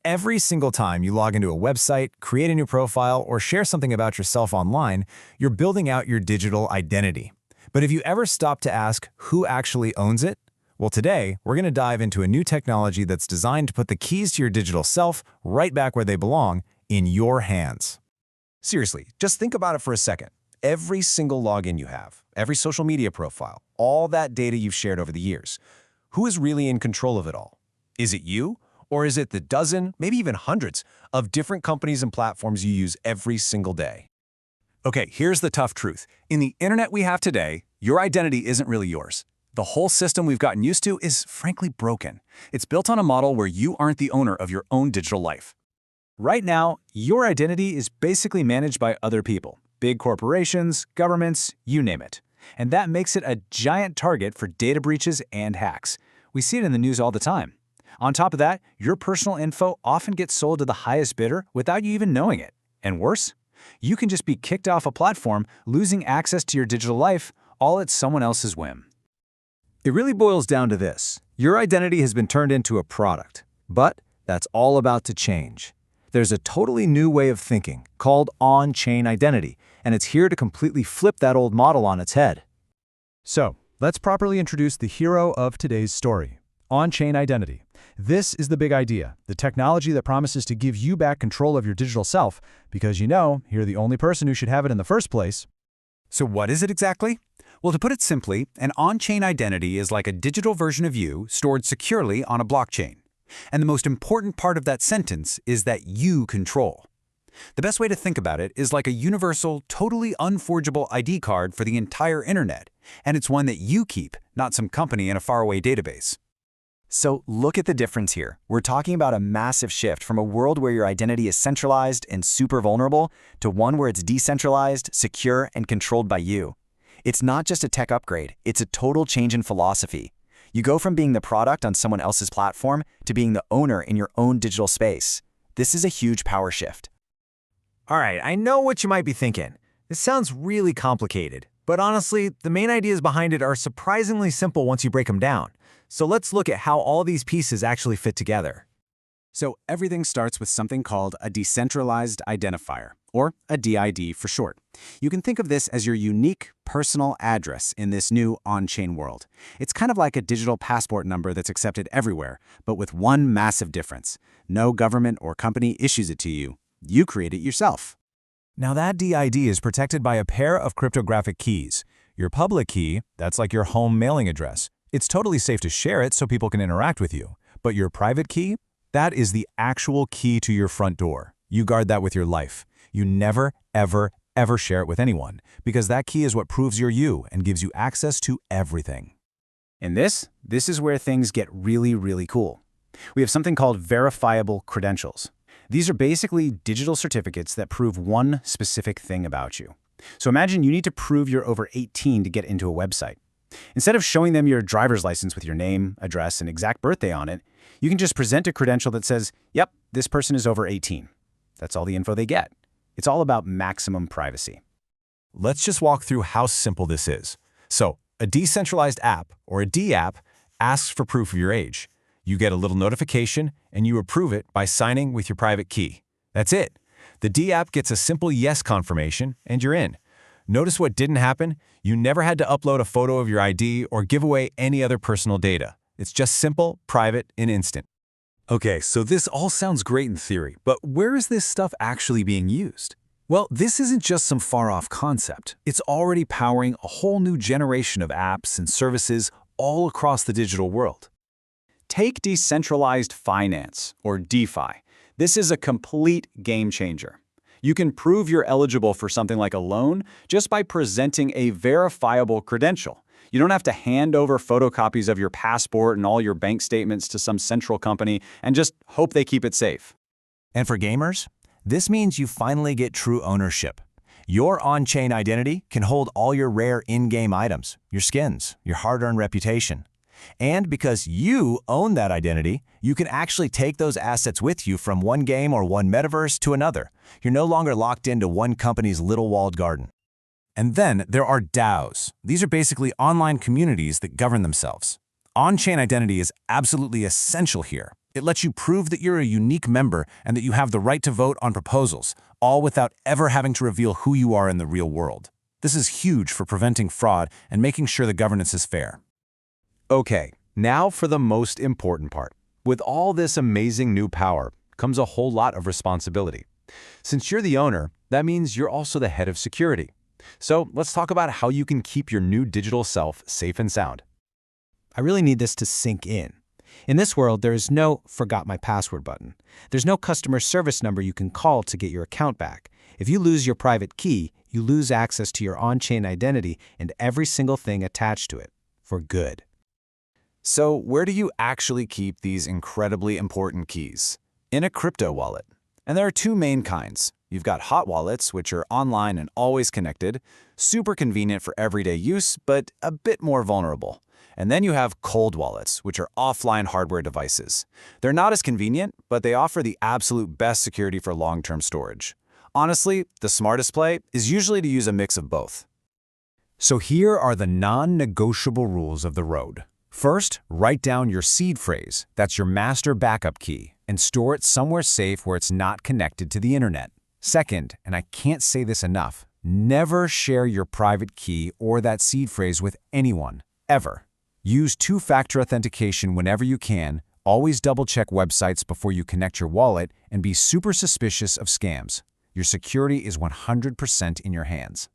Every single time you log into a website, create a new profile, or share something about yourself online, you're building out your digital identity. But have you ever stopped to ask who actually owns it? Well, today, we're going to dive into a new technology that's designed to put the keys to your digital self right back where they belong, in your hands. Seriously, just think about it for a second. Every single login you have, every social media profile, all that data you've shared over the years, who is really in control of it all? Is it you? Or is it the dozen, maybe even hundreds, of different companies and platforms you use every single day? Okay, here's the tough truth. In the internet we have today, your identity isn't really yours. The whole system we've gotten used to is frankly broken. It's built on a model where you aren't the owner of your own digital life. Right now, your identity is basically managed by other people, big corporations, governments, you name it. And that makes it a giant target for data breaches and hacks. We see it in the news all the time. On top of that, your personal info often gets sold to the highest bidder without you even knowing it. And worse, you can just be kicked off a platform, losing access to your digital life, all at someone else's whim. It really boils down to this. Your identity has been turned into a product, but that's all about to change. There's a totally new way of thinking called on-chain identity, and it's here to completely flip that old model on its head. So, let's properly introduce the hero of today's story, on-chain identity. This is the big idea, the technology that promises to give you back control of your digital self, because you're the only person who should have it in the first place. So what is it exactly? Well, to put it simply, an on-chain identity is like a digital version of you stored securely on a blockchain. And the most important part of that sentence is that you control. The best way to think about it is like a universal, totally unforgeable ID card for the entire internet, and it's one that you keep, not some company in a faraway database. So look at the difference here. We're talking about a massive shift from a world where your identity is centralized and super vulnerable to one where it's decentralized, secure, and controlled by you. It's not just a tech upgrade, it's a total change in philosophy. You go from being the product on someone else's platform to being the owner in your own digital space. This is a huge power shift. All right, I know what you might be thinking. This sounds really complicated, but honestly, the main ideas behind it are surprisingly simple once you break them down. So let's look at how all these pieces actually fit together. So everything starts with something called a Decentralized Identifier, or a DID for short. You can think of this as your unique personal address in this new on-chain world. It's kind of like a digital passport number that's accepted everywhere, but with one massive difference. No government or company issues it to you. You create it yourself. Now that DID is protected by a pair of cryptographic keys. Your public key, that's like your home mailing address. It's totally safe to share it so people can interact with you. But your private key, that is the actual key to your front door. You guard that with your life. You never, ever, ever share it with anyone, because that key is what proves you're you and gives you access to everything. And this is where things get really, really cool. We have something called Verifiable Credentials. These are basically digital certificates that prove one specific thing about you. So imagine you need to prove you're over 18 to get into a website. Instead of showing them your driver's license with your name, address, and exact birthday on it, you can just present a credential that says, yep, this person is over 18. That's all the info they get. It's all about maximum privacy. Let's just walk through how simple this is. So, a decentralized app, or a DApp, asks for proof of your age. You get a little notification, and you approve it by signing with your private key. That's it. The DApp gets a simple yes confirmation, and you're in. Notice what didn't happen? You never had to upload a photo of your ID or give away any other personal data. It's just simple, private, and instant. Okay, so this all sounds great in theory, but where is this stuff actually being used? Well, this isn't just some far-off concept. It's already powering a whole new generation of apps and services all across the digital world. Take decentralized finance, or DeFi. This is a complete game changer. You can prove you're eligible for something like a loan just by presenting a verifiable credential. You don't have to hand over photocopies of your passport and all your bank statements to some central company and just hope they keep it safe. And for gamers, this means you finally get true ownership. Your on-chain identity can hold all your rare in-game items, your skins, your hard-earned reputation. And because you own that identity, you can actually take those assets with you from one game or one metaverse to another. You're no longer locked into one company's little walled garden. And then there are DAOs. These are basically online communities that govern themselves. On-chain identity is absolutely essential here. It lets you prove that you're a unique member and that you have the right to vote on proposals, all without ever having to reveal who you are in the real world. This is huge for preventing fraud and making sure the governance is fair. Okay, now for the most important part. With all this amazing new power comes a whole lot of responsibility. Since you're the owner, that means you're also the head of security. So let's talk about how you can keep your new digital self safe and sound. I really need this to sink in. In this world, there is no forgot my password button. There's no customer service number you can call to get your account back. If you lose your private key, you lose access to your on-chain identity and every single thing attached to it, for good. So where do you actually keep these incredibly important keys? In a crypto wallet. And there are two main kinds. You've got hot wallets, which are online and always connected, super convenient for everyday use, but a bit more vulnerable. And then you have cold wallets, which are offline hardware devices. They're not as convenient, but they offer the absolute best security for long-term storage. Honestly, the smartest play is usually to use a mix of both. So here are the non-negotiable rules of the road. First, write down your seed phrase, that's your master backup key, and store it somewhere safe where it's not connected to the internet. Second, and I can't say this enough, never share your private key or that seed phrase with anyone, ever. Use two-factor authentication whenever you can, always double-check websites before you connect your wallet, and be super suspicious of scams. Your security is 100% in your hands.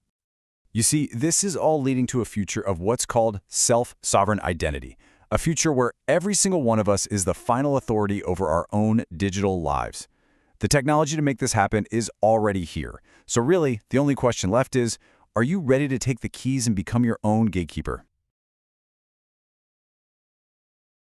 You see, this is all leading to a future of what's called self-sovereign identity, a future where every single one of us is the final authority over our own digital lives. The technology to make this happen is already here. So really, the only question left is, are you ready to take the keys and become your own gatekeeper?